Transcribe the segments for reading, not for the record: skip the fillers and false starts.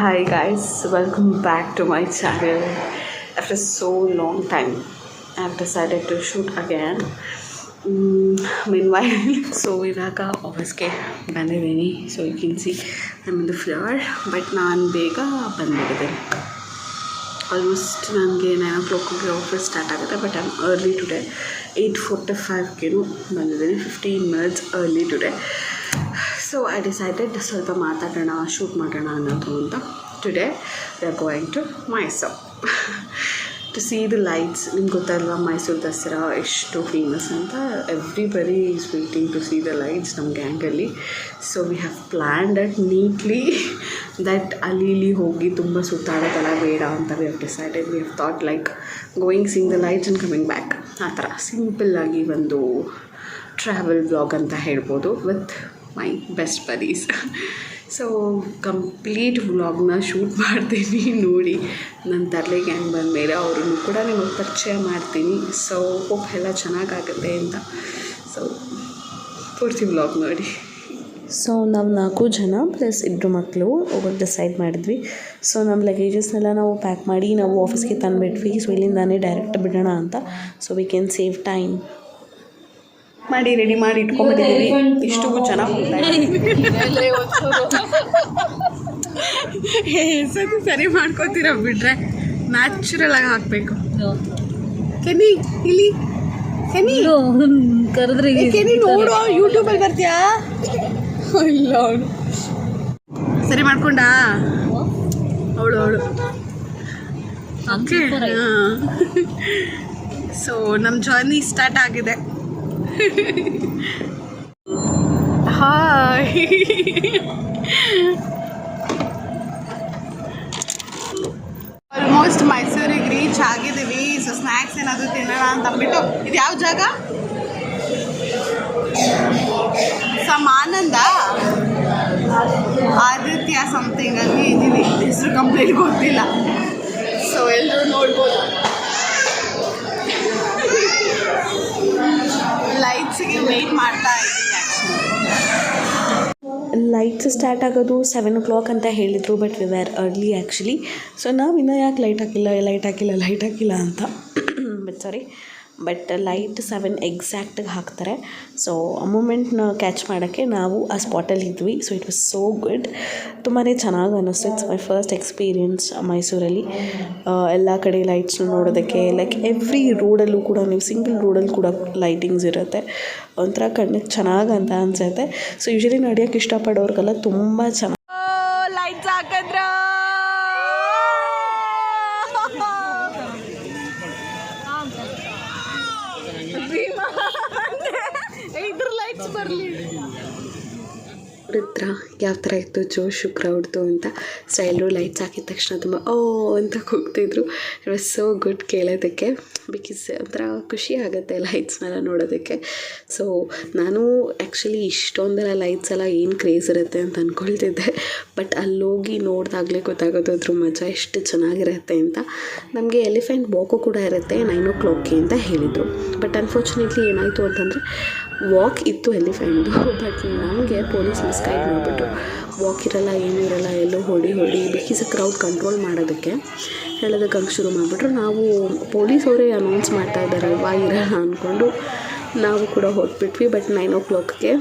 Hi guys, welcome back to my channel. After so long time, I've decided to shoot again. Meanwhile, so ಇವಾಗ ಆಫೀಸ್ಗೆ ಬಂದಿದ್ದೀನಿ. So you can see I'm in the floor, but ನಾನು ಬೇಗ ಬಂದ್ಬಿಟ್ಟಿದ್ದೀನಿ. Almost ನನಗೆ 9 o'clock office start ಆಗುತ್ತೆ, but I am early today. 8:45ಗೆ ಬಂದಿದ್ದೀನಿ, 15 minutes early today. So I decided ಸ್ವಲ್ಪ ಮಾತಾಡೋಣ, ಶೂಟ್ ಮಾಡೋಣ ಅನ್ನೋದು ಅಂತ. Today we are going to Mysore to see the lights. ನಿಮ್ಗೆ ಗೊತ್ತಲ್ವಾ ಮೈಸೂರು ದಸರಾ ಎಷ್ಟು ಫೇಮಸ್ ಅಂತ. Everybody is waiting to see the lights ನಮ್ಮ ಗ್ಯಾಂಗಲ್ಲಿ. So we have planned that neatly that ಅಲ್ಲಿ ಇಲ್ಲಿ ಹೋಗಿ ತುಂಬ ಸುತ್ತಾಡೋದೆಲ್ಲ ಬೇಡ ಅಂತ we have decided. We have thought like going seeing the lights and coming back, ಆ ಥರ ಸಿಂಪಲ್ಲಾಗಿ ಒಂದು ಟ್ರಾವೆಲ್ ವ್ಲಾಗ್ ಅಂತ ಹೇಳ್ಬೋದು with my best buddies. So complete ವ್ಲಾಗ್ನ ಶೂಟ್ ಮಾಡ್ತೀನಿ ನೋಡಿ. ನನ್ನ ತರಲೆ ಗ್ಯಾಂಗ್ ಬಂದಮೇಲೆ ಅವ್ರನ್ನು ಕೂಡ ನಿಮಗೆ ಪರಿಚಯ ಮಾಡ್ತೀನಿ. ಸೊ ಹೋಪ್ ಎಲ್ಲ ಚೆನ್ನಾಗಾಗುತ್ತೆ ಅಂತ. ಸೊ ಪೂರ್ತಿ ವ್ಲಾಗ್ ನೋಡಿ. ಸೊ ನಾವು 4 ಜನ ಪ್ಲಸ್ 2 ಮಕ್ಕಳು ಹೋಗೋಕ್ಕೆ ಡಿಸೈಡ್ ಮಾಡಿದ್ವಿ. ಸೊ ನಮ್ಮ ಲಗೇಜಸ್ನೆಲ್ಲ ನಾವು ಪ್ಯಾಕ್ ಮಾಡಿ ನಾವು ಆಫೀಸ್ಗೆ ತಂದುಬಿಟ್ವಿ. ಸೊ ಇಲ್ಲಿಂದಾನೇ ಡೈರೆಕ್ಟ್ ಬಿಡೋಣ ಅಂತ. So we can save time ಮಾಡಿ ರೆಡಿ ಮಾಡಿ ಇಟ್ಕೊಂಡ್ಬಿಟ್ಟಿದ್ದೀವಿ. ಇಷ್ಟು ಜನ ಸರಿ ಮಾಡ್ಕೋತೀರ ಬಿಡ್ರೆ, ನ್ಯಾಚುರಲ್ ಆಗಿ ಹಾಕಬೇಕು. ಕೆನಿ ಇಲ್ಲಿ ಕೆನಿ ಕರೆದ್ರಿ ಕೆನಿ ನೋಡು, ಯೂಟ್ಯೂಬಲ್ಲಿ ಬರ್ತೀಯಾ? ಇಲ್ಲ ಅವಳು ಸರಿ ಮಾಡ್ಕೊಂಡ ಅವಳು ಓಕೆ. ಸೊ ನಮ್ಮ ಜರ್ನಿ ಸ್ಟಾರ್ಟ್ ಆಗಿದೆ. ಹಾಯ್, ಆಲ್ಮೋಸ್ಟ್ ಮೈಸೂರಿಗೆ ರೀಚ್ ಆಗಿದ್ದೀವಿ. ಸೊ ಸ್ನ್ಯಾಕ್ಸ್ ಏನಾದರೂ ತಿನ್ನೋಣ ಅಂತ ಅಂದ್ಬಿಟ್ಟು. ಇದು ಯಾವ ಜಾಗ? ಆನಂದ ಆದಿತ್ಯ ಸಮಥಿಂಗ್ ಅಲ್ಲಿ ಇದ್ದೀವಿ. ಹೆಸರು ಕಂಪ್ಲೀಟ್ ಗೊತ್ತಿಲ್ಲ. ಸೊ ಎಲ್ಲರೂ ನೋಡ್ಬೋದು. ಲೈಟ್ಸಿಗೆ ವೆಯ್ಟ್ ಮಾಡ್ತಾ ಇದ್ದೀವಿ. ಲೈಟ್ಸ್ ಸ್ಟಾರ್ಟ್ ಆಗೋದು 7 o'clock ಅಂತ ಹೇಳಿದರು, but we where early actually. So ನಾವು ಇನ್ನೂ ಯಾಕೆ ಲೈಟ್ ಹಾಕಿಲ್ಲ ಅಂತ ಬಟ್ ಲೈಟ್ 7 ಎಕ್ಸಾಕ್ಟಾಗಿ ಹಾಕ್ತಾರೆ. ಸೊ ಆ ಮೂಮೆಂಟ್ನ ಕ್ಯಾಚ್ ಮಾಡೋಕ್ಕೆ ನಾವು ಆ ಸ್ಪಾಟಲ್ಲಿ ಇದ್ವಿ. So it was so good, ತುಂಬಾ ಚೆನ್ನಾಗಿ ಅನ್ನಿಸ್ತು. ಇಟ್ಸ್ ಮೈ ಫಸ್ಟ್ ಎಕ್ಸ್ಪೀರಿಯನ್ಸ್ ಮೈಸೂರಲ್ಲಿ. ಎಲ್ಲ ಕಡೆ ಲೈಟ್ಸ್ನ ನೋಡೋದಕ್ಕೆ, ಲೈಕ್ ಎವ್ರಿ ರೋಡಲ್ಲೂ ಕೂಡ, ನೀವು ಸಿಂಗಲ್ ರೋಡಲ್ಲಿ ಕೂಡ ಲೈಟಿಂಗ್ಸ್ ಇರುತ್ತೆ. ಒಂಥರ ಕಣ್ಣಿಗೆ ಚೆನ್ನಾಗಿ ಅಂತ ಅನಿಸುತ್ತೆ. ಸೊ ಯೂಶ್ವಲಿ ನಡೆಯೋಕ್ಕೆ ಇಷ್ಟಪಡೋರಿಗೆಲ್ಲ ತುಂಬ ಚೆನ್ನಾಗಿ ಲೈಟ್ಸ್ ಹಾಕಿದ್ರ. ನೋಡಿದ್ರ ಯಾವ ಥರ ಇತ್ತು ಜೋಶು ಕ್ರೌಡ್ದು ಅಂತ. ಸೊ ಎಲ್ಲರೂ ಲೈಟ್ಸ್ ಹಾಕಿದ ತಕ್ಷಣ ತುಂಬ ಓ ಅಂತ ಕೂಗ್ತಿದ್ರು. ಇಟ್ ವಾಸ್ ಸೋ ಗುಡ್ ಕೇಳೋದಕ್ಕೆ, ಬಿಕಾಸ್ ಒಂಥರ ಖುಷಿ ಆಗುತ್ತೆ ಲೈಟ್ಸ್ನೆಲ್ಲ ನೋಡೋದಕ್ಕೆ. ಸೊ ನಾನು ಆ್ಯಕ್ಚುಲಿ ಇಷ್ಟೊಂದೆಲ್ಲ ಲೈಟ್ಸ್ ಎಲ್ಲ ಏನು ಕ್ರೇಜ್ ಇರುತ್ತೆ ಅಂತ ಅಂದ್ಕೊಳ್ತಿದ್ದೆ, ಬಟ್ ಅಲ್ಲೋಗಿ ನೋಡಿದಾಗಲೇ ಗೊತ್ತಾಗೋದು ಅದ್ರ ಮಜಾ ಎಷ್ಟು ಚೆನ್ನಾಗಿರುತ್ತೆ ಅಂತ. ನಮಗೆ ಎಲಿಫೆಂಟ್ ವಾಕು ಕೂಡ ಇರುತ್ತೆ 9 o'clock ಅಂತ ಹೇಳಿದರು. ಬಟ್ ಅನ್ಫಾರ್ಚುನೇಟ್ಲಿ ಏನಾಯಿತು ಅಂತಂದರೆ ವಾಕ್ ಇತ್ತು ಎಲಿಫೆಂಟ್ದು, ಬಟ್ ನಮಗೆ ಪೊಲೀಸ್ ಮಿಸ್ಗೈಡ್ ಮಾಡಿಬಿಟ್ಟು ವಾಕ್ ಇರಲ್ಲ, ಏನೂ ಇರಲ್ಲ, ಎಲ್ಲೋ ಹೊಡಿ ಬಿಕಾಸ್ ಕ್ರೌಡ್ ಕಂಟ್ರೋಲ್ ಮಾಡೋದಕ್ಕೆ ಹೇಳೋದಕ್ಕೆ ಹಂಗೆ ಶುರು ಮಾಡಿಬಿಟ್ರು. ನಾವು ಪೊಲೀಸವರೇ ಅನೌನ್ಸ್ ಮಾಡ್ತಾ ಇದ್ದಾರಲ್ವಾ, ಇರಲ್ಲ ಅಂದ್ಕೊಂಡು ನಾವು ಕೂಡ ಹೊರಟ್ಬಿಟ್ವಿ. ಬಟ್ 9 o'clockಗೆ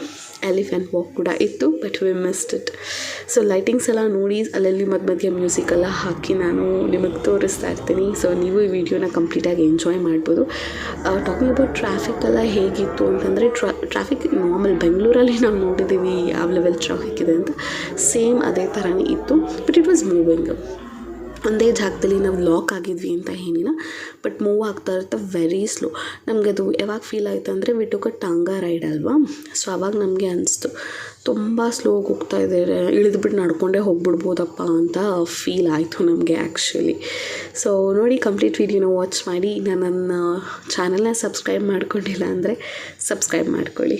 ಎಲಿಫೆಂಟ್ ವಾಕ್ ಕೂಡ ಇತ್ತು, but we missed it. So lightings ಎಲ್ಲ ನೋಡಿ ಅಲ್ಲಲ್ಲಿ ಮಧ್ಯೆ ಮ್ಯೂಸಿಕ್ ಎಲ್ಲ ಹಾಕಿ ನಾನು ನಿಮಗೆ ತೋರಿಸ್ತಾ ಇರ್ತೀನಿ. ಸೊ ನೀವು ಈ ವಿಡಿಯೋನ ಕಂಪ್ಲೀಟಾಗಿ ಎಂಜಾಯ್ ಮಾಡ್ಬೋದು. ಟಾಕಿಂಗ್ ಅಬೌಟ್ ಟ್ರಾಫಿಕ್ ಎಲ್ಲ ಹೇಗಿತ್ತು ಅಂತಂದರೆ, ಟ್ರಾಫಿಕ್ ನಾರ್ಮಲ್ ಬೆಂಗಳೂರಲ್ಲಿ ನಾವು ನೋಡಿದ್ದೀವಿ ಯಾವ ಲೆವೆಲ್ ಟ್ರಾಫಿಕ್ ಇದೆ ಅಂತ, ಸೇಮ್ ಅದೇ ಥರನೇ ಇತ್ತು. But it was moving. ಒಂದೇ ಜಾಗದಲ್ಲಿ ನಾವು ಲಾಕ್ ಆಗಿದ್ವಿ ಅಂತ ಏನಿಲ್ಲ, ಬಟ್ ಮೂವ್ ಆಗ್ತಾ ಇರುತ್ತೆ ವೆರಿ ಸ್ಲೋ. ನಮಗೆ ಅದು ಯಾವಾಗ ಫೀಲ್ ಆಯಿತು ಅಂದರೆ we took a tonga ride ಅಲ್ವಾ. ಸೊ ಆವಾಗ ನಮಗೆ ಅನಿಸ್ತು ತುಂಬ ಸ್ಲೋಗಿ ಹೋಗ್ತಾ ಇದ್ದಾರೆ, ಇಳಿದ್ಬಿಟ್ಟು ನಡ್ಕೊಂಡೇ ಹೋಗ್ಬಿಡ್ಬೋದಪ್ಪ ಅಂತ ಫೀಲ್ ಆಯಿತು ನಮಗೆ ಆ್ಯಕ್ಚುಲಿ. ಸೊ ನೋಡಿ, ಕಂಪ್ಲೀಟ್ ವಿಡಿಯೋನ ವಾಚ್ ಮಾಡಿ. ನನ್ನ ಚಾನಲ್ನ ಸಬ್ಸ್ಕ್ರೈಬ್ ಮಾಡ್ಕೊಂಡಿಲ್ಲ ಅಂದರೆ ಸಬ್ಸ್ಕ್ರೈಬ್ ಮಾಡ್ಕೊಳ್ಳಿ.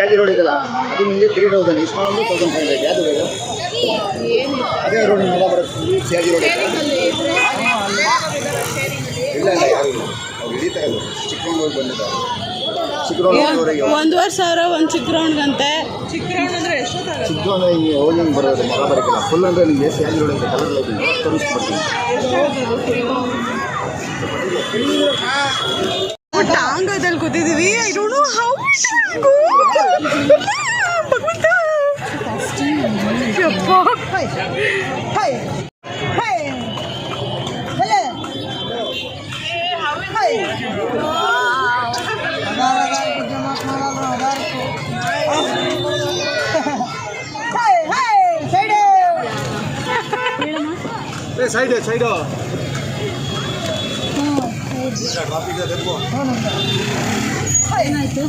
ಸ್ಯಾಜಿ ರೋಡ್ ಇದೆಯಲ್ಲ ಅದು ನಿಮಗೆ 3000 ಈ ಸ್ಮಾಲ್ 1500 ಯಾವುದು ಬೇಕು ಅದೇ ರೋಡ್ ನಿಮ್ಮೆಲ್ಲ ಬರುತ್ತೆ ಸ್ಯಾಜಿ ರೋಡ್ ಇಲ್ಲ ಇಲ್ಲ ಯಾರು ಇಲ್ಲ ಅವ್ರು ಹಿಡಿತಾರಲ್ಲ ಚಿಕ್ಕಮಗಳೂರು ಬಂದಿದ್ದಾರೆ ಚಿಕ್ಕಮಗಳೂರಿಗೆ 1,500 ಒಂದು ಚಿಕ್ಕ ರೌಂಡ್ಗಂತೆ ಚಿಕ್ಕ ರೌಂಡ್ ಅಂದರೆ ಎಷ್ಟೊತ್ತಾಗುತ್ತೆ ಚಿಕ್ಕ ಅಂದರೆ ಹಿಂಗೆ ಹೋಗಿ ಹಿಂಗೆ ಬರೋದು ಮರ ಬರೋಕ್ಕಿಲ್ಲ ಫುಲ್ ಅಂದರೆ ನಿಮಗೆ ಸ್ಯಾಜಿ ರೋಡ್ ಅಂತ ಕಲರ್ ಲೈಟಿಂಗ್ ತೋರಿಸ್ಕೊಡ್ತೀನಿ ಟಾಂಗದಲ್ಲಿ ಕೂತಿದ್ದೀವಿ ಐ ಡೋಂಟ್ ನೋ ಹೌ ಭಗವಂತ ಯಪ್ಪ ಸೈಡು ಸೈಡು ಏನಾಯ್ತು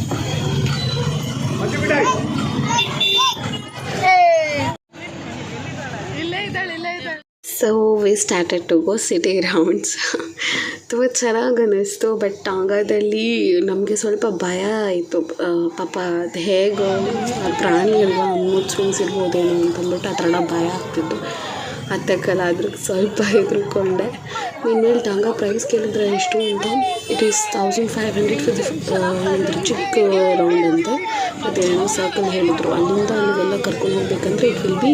so we started to go city rounds ತುಂಬ ಚೆನ್ನಾಗಿ ಅನ್ನಿಸ್ತು ಬಟ್ ಟಾಂಗಾದಲ್ಲಿ ನಮಗೆ ಸ್ವಲ್ಪ ಭಯ ಆಯಿತು ಪಾಪ ಅದು ಹೇಗೋ ಪ್ರಾಣಿಗಲ್ವ ಮುಚ್ಚಿರ್ಬೋದೇನೋ ಅಂತಂದ್ಬಿಟ್ಟು ಆ ಥರ ಭಯ ಆಗ್ತಿತ್ತು ಹತ್ತಕ್ಕಲ್ಲ ಅದ್ರ ಸ್ವಲ್ಪ ಹೆದರ್ಕೊಂಡೆ ಇನ್ನೇನು ಟಾಂಗಾ ಪ್ರೈಸ್ ಕೇಳಿದ್ರೆ ಎಷ್ಟು ಅಂತ ಇಟ್ ಈಸ್ 1500 ಫಾರ್ ಚಿಕ್ಕ ರೌಂಡ್ ಅಂತೆ ಮತ್ತು ಏನೋ ಸರ್ಕಲ್ ಹೇಳಿದ್ರು ಅಲ್ಲಿಂದ ಅಲ್ಲಿಗೆಲ್ಲ ಕರ್ಕೊಂಡು ಹೋಗ್ಬೇಕಂದ್ರೆ ಇಟ್ ವಿಲ್ ಬಿ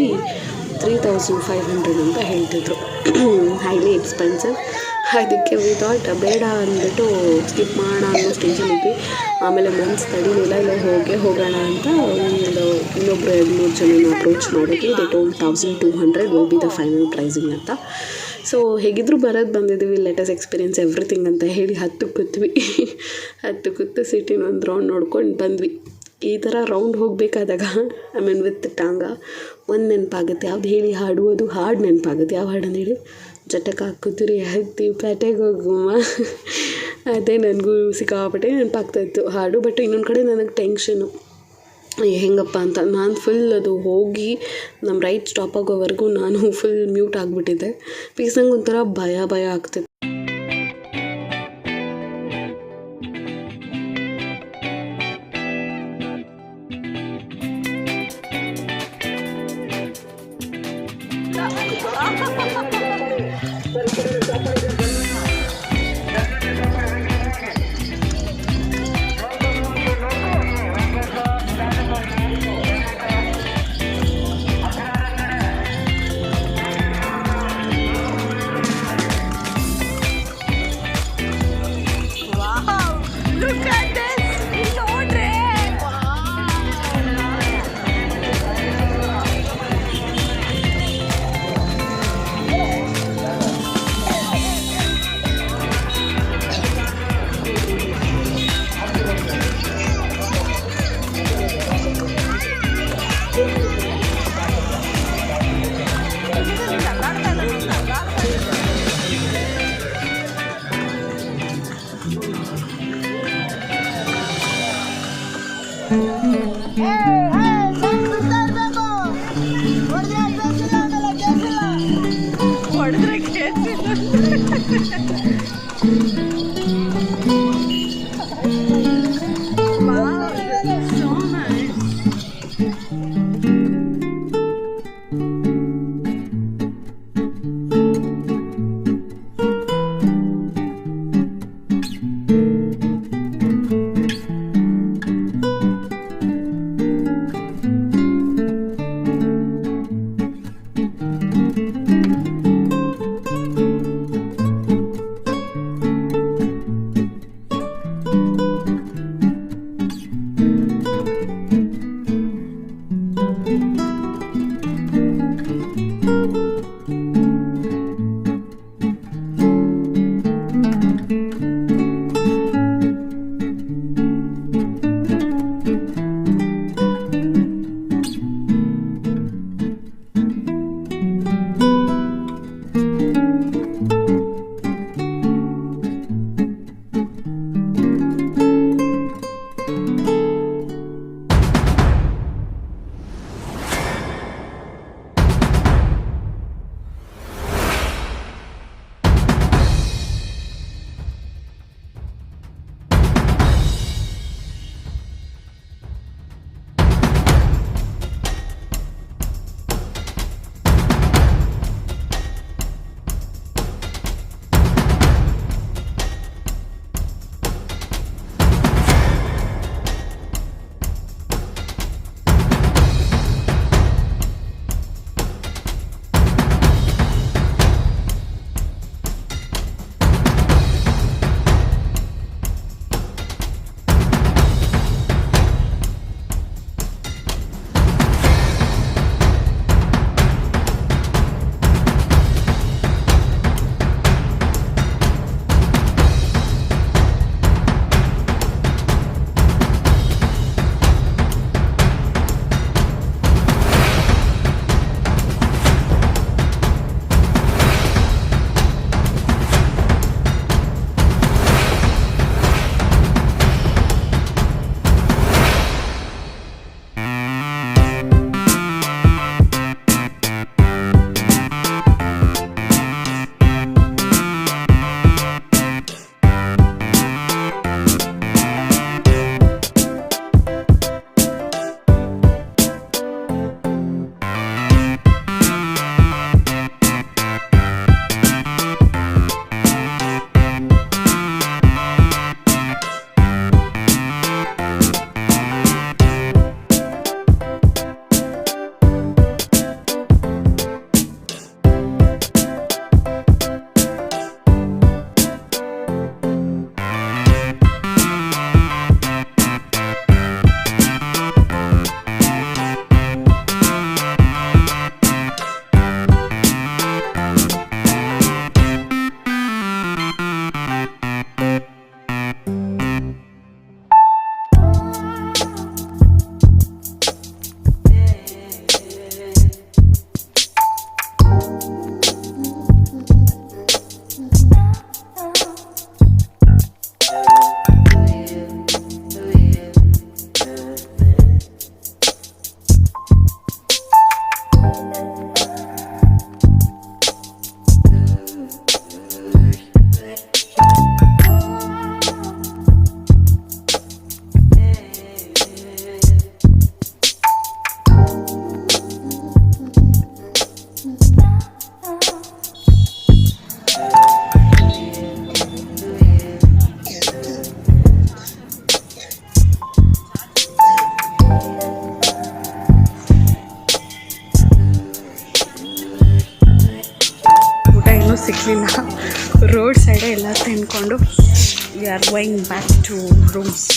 3500 ಅಂತ ಹೇಳ್ತಿದ್ರು ಹೈಲಿ ಎಕ್ಸ್ಪೆನ್ಸಿವ್ ಅದಕ್ಕೆ ವಿ ಥಾಟ್ ಬೇಡ ಅಂದ್ಬಿಟ್ಟು ಸ್ಕಿಪ್ ಮಾಡೋಣ ಅನ್ನೋ ಸ್ಟೇಜಲ್ಲಿದ್ವಿ ಆಮೇಲೆ ಮನ್ಸು ತಡಿಲಿಲ್ಲ ಇಲ್ಲ ಹೋಗೋಣ ಅಂತ ಇನ್ನೊಬ್ಬರು 2-3 ಜನನ ಅಪ್ರೋಚ್ ಮಾಡಿದ್ವಿ they told 1200 will be the final pricing ಅಂತ ಸೊ ಹೇಗಿದ್ರು ಬಂದಿದ್ದೀವಿ ಲೆಟಸ್ ಎಕ್ಸ್ಪೀರಿಯನ್ಸ್ ಎವ್ರಿಥಿಂಗ್ ಅಂತ ಹೇಳಿ 10 ಕೂತು ಸಿಟಿನ ಒಂದು ರೌಂಡ್ ನೋಡ್ಕೊಂಡು ಬಂದ್ವಿ ಈ ಥರ ರೌಂಡ್ ಹೋಗಬೇಕಾದಾಗ ಐ ಮೀನ್ ವಿತ್ ಟಾಂಗಾ ಒಂದು ನೆನಪಾಗುತ್ತೆ ಯಾವ್ದು ಹೇಳಿ ಹಾಡುವುದು ಹಾಡು ನೆನಪಾಗುತ್ತೆ ಯಾವ ಹಾಡನ್ನು ಹೇಳಿ ಜಟಕ ಹಾಕುತ್ತೀರಿ ಹತ್ತಿ ಪ್ಯಾಟೆಗೆ ಹೋಗುವ ಅದೇ ನನಗೂ ಸಿಕ್ಕಾಪಟ್ಟೆ ನೆನಪಾಗ್ತಾಯಿತ್ತು ಹಾಡು ಬಟ್ ಇನ್ನೊಂದು ಕಡೆ ನನಗೆ ಟೆನ್ಷನು ಹೆಂಗಪ್ಪ ಅಂತ ನಾನು ಫುಲ್ ಅದು ಹೋಗಿ ನಮ್ಮ ರೈಟ್ ಸ್ಟಾಪ್ ಆಗೋವರೆಗೂ ನಾನು ಫುಲ್ ಮ್ಯೂಟ್ ಆಗಿಬಿಟ್ಟಿದ್ದೆ ಪ್ಲೀಸ್ ನಂಗೆ ಒಂಥರ ಭಯ ಆಗ್ತಿತ್ತು ಹೊಡೆದ್ರೆ ಸಿಕ್ಕಲಿಲ್ಲ. ರೋಡ್ ಸೈಡೇ ಎಲ್ಲ ತಿನ್ಕೊಂಡು we are going back to rooms.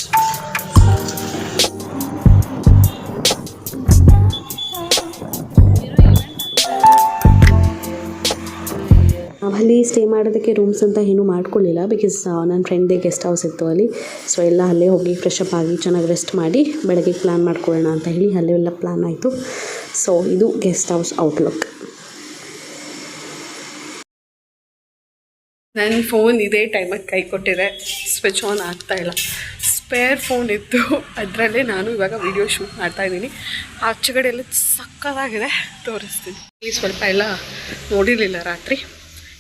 ಅಲ್ಲಿ ಸ್ಟೇ ಮಾಡೋದಕ್ಕೆ ರೂಮ್ಸ್ ಅಂತ ಏನೂ ಮಾಡ್ಕೊಳ್ಳಿಲ್ಲ, ಬಿಕಾಸ್ ನನ್ನ ಫ್ರೆಂಡ್ದೇ ಗೆಸ್ಟ್ ಹೌಸ್ ಇತ್ತು ಅಲ್ಲಿ. ಸೊ ಎಲ್ಲ ಅಲ್ಲೇ ಹೋಗಿ ಫ್ರೆಶ್ ಅಪ್ ಆಗಿ ಚೆನ್ನಾಗಿ ರೆಸ್ಟ್ ಮಾಡಿ ಬೆಳಗ್ಗೆ ಪ್ಲ್ಯಾನ್ ಮಾಡ್ಕೊಳ್ಳೋಣ ಅಂತ ಹೇಳಿ ಅಲ್ಲೆಲ್ಲ ಪ್ಲ್ಯಾನ್ ಆಯಿತು. ಸೊ ಇದು ಗೆಸ್ಟ್ ಹೌಸ್ ಔಟ್ಲುಕ್. ನನ್ನ ಫೋನ್ ಇದೇ ಟೈಮಿಗೆ ಕೈ ಕೊಟ್ಟಿದೆ, ಸ್ವಿಚ್ ಆನ್ ಆಗ್ತಾಯಿಲ್ಲ. ಸ್ಪೇರ್ ಫೋನ್ ಇತ್ತು, ಅದರಲ್ಲೇ ನಾನು ಇವಾಗ ವಿಡಿಯೋ ಶೂಟ್ ಮಾಡ್ತಾಯಿದ್ದೀನಿ. ಆಚೆಗಡೆ ಎಲ್ಲ ಸಕ್ಕತ್ತಾಗಿದೆ, ತೋರಿಸ್ತೀನಿ. ಈ ಸ್ವಲ್ಪ ಎಲ್ಲ ನೋಡಿರಲಿಲ್ಲ ರಾತ್ರಿ,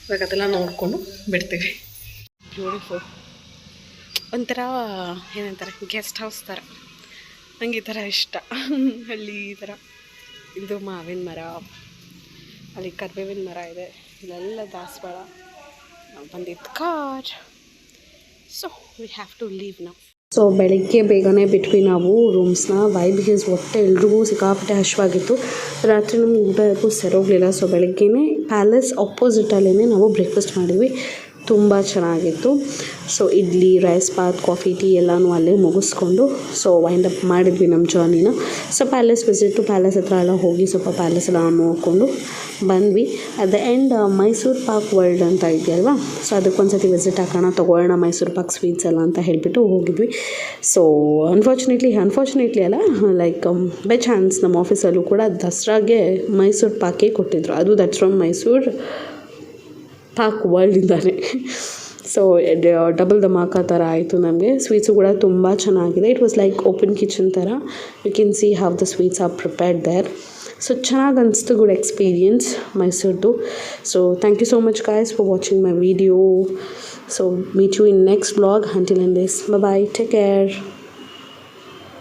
ಇವಾಗ ಅದೆಲ್ಲ ನೋಡಿಕೊಂಡು ಬಿಡ್ತೀವಿ. ಬ್ಯೂಟಿಫುಲ್, ಒಂಥರ ಏನಂತಾರೆ ಗೆಸ್ಟ್ ಹೌಸ್ ಥರ. ನನಗೆ ಈ ಥರ ಇಷ್ಟ. ಹಳ್ಳಿ ಈ ಥರ. ಇದು ಮಾವಿನ ಮರ, ಅಲ್ಲಿ ಕರಿಬೇವಿನ ಮರ ಇದೆ, ಇಲ್ಲೆಲ್ಲ ದಾಸವಾಳ. ನಾವು ಬಂದಿದ್ದು car. So we have to leave ನಾವು. ಸೊ ಬೆಳಗ್ಗೆ ಬೇಗನೆ ಬಿಟ್ವಿ ನಾವು ರೂಮ್ಸ್ನ. ವೈ ಬಿಕಾಸ್ ಹೊಟ್ಟೆ ಎಲ್ರಿಗೂ ಸಿಕ್ಕಾಪಟ್ಟೆ ಹಶ್ವಾಗಿತ್ತು. ರಾತ್ರಿ ನಮ್ಗೆ ಊಟ ಯಾಕೂ ಸರೋಗಲಿಲ್ಲ. ಸೊ ಬೆಳಗ್ಗೆನೇ ಪ್ಯಾಲೇಸ್ ಆಪೋಸಿಟಲ್ಲೇ ನಾವು ಬ್ರೇಕ್ಫಾಸ್ಟ್ ಮಾಡಿದ್ವಿ, ತುಂಬ ಚೆನ್ನಾಗಿತ್ತು. So idli, rice bath, coffee, tea ಎಲ್ಲನೂ ಅಲ್ಲೇ ಮುಗಿಸ್ಕೊಂಡು ಸೊ ವೈಂಡ್ ಅಪ್ ಮಾಡಿದ್ವಿ ನಮ್ಮ ಜರ್ನಿನ. ಸೊ ಪ್ಯಾಲೇಸ್ ವಿಸಿಟು, ಪ್ಯಾಲೇಸ್ ಹತ್ರ ಎಲ್ಲ ಹೋಗಿ ಸ್ವಲ್ಪ ಪ್ಯಾಲೇಸ್ ಎಲ್ಲ ನೋಡಿಕೊಂಡು ಬಂದ್ವಿ. At the end Mysore pak world ಅಂತ ಇದೆಯಲ್ವಾ, ಸೊ ಅದಕ್ಕೊಂದ್ಸತಿ ವಿಸಿಟ್ ಹಾಕೋಣ, ತೊಗೊಳ್ಳೋಣ ಮೈಸೂರು ಪಾಕ್ ಸ್ವೀಟ್ಸ್ ಎಲ್ಲ ಅಂತ ಹೇಳಿಬಿಟ್ಟು ಹೋಗಿದ್ವಿ. ಸೊ ಅನ್ಫಾರ್ಚುನೇಟ್ಲಿ ಅಲ್ಲ, ಲೈಕ್ ಬೈ ಚಾನ್ಸ್ ನಮ್ಮ ಆಫೀಸಲ್ಲೂ ಕೂಡ ದಸರಾಗೆ ಮೈಸೂರು ಪಾಕೇ ಕೊಟ್ಟಿದ್ರು. ಅದು ದಟ್ಸ್ ಫ್ರಮ್ ಮೈಸೂರು ಪಾಕ್ ವರ್ಲ್ಡಿಂದಾನೆ. ಸೊ ಡಬಲ್ ಧಮಾಕ ಥರ ಆಯಿತು ನಮಗೆ. ಸ್ವೀಟ್ಸು ಕೂಡ ತುಂಬ ಚೆನ್ನಾಗಿದೆ. It was like open kitchen ಥರ. You can see how the sweets are prepared there. So ಚೆನ್ನಾಗಿ ಅನಿಸ್ತು, ಗುಡ್ ಎಕ್ಸ್ಪೀರಿಯನ್ಸ್ ಮೈಸೂರ್ದು. So thank you so much guys for watching my video. So meet you in next vlog. Until then this, bye bye, take care.